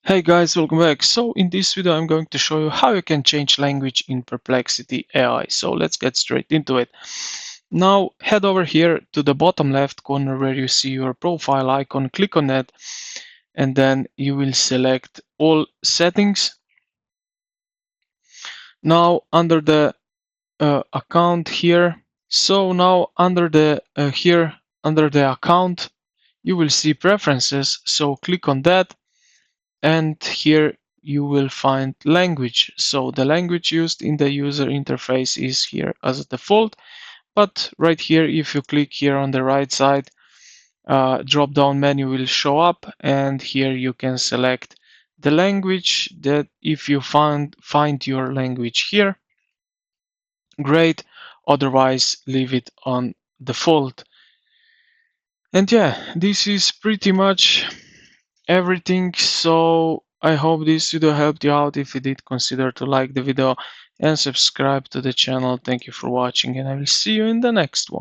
Hey guys, welcome back. So in this video I'm going to show you how you can change language in Perplexity AI. So let's get straight into it. Now head over here to the bottom left corner where you see your profile icon, click on it, and then you will select all settings. Now under the account here, so now under the under the account you will see preferences, so click on that. And here you will find language. So the language used in the user interface is here as a default. But right here, if you click here on the right side, drop down menu will show up, and here you can select the language that if you find your language here, great. Otherwise, leave it on default. And yeah, this is pretty much everything. So I hope this video helped you out. If you did, consider to like the video and subscribe to the channel. Thank you for watching, and I will see you in the next one.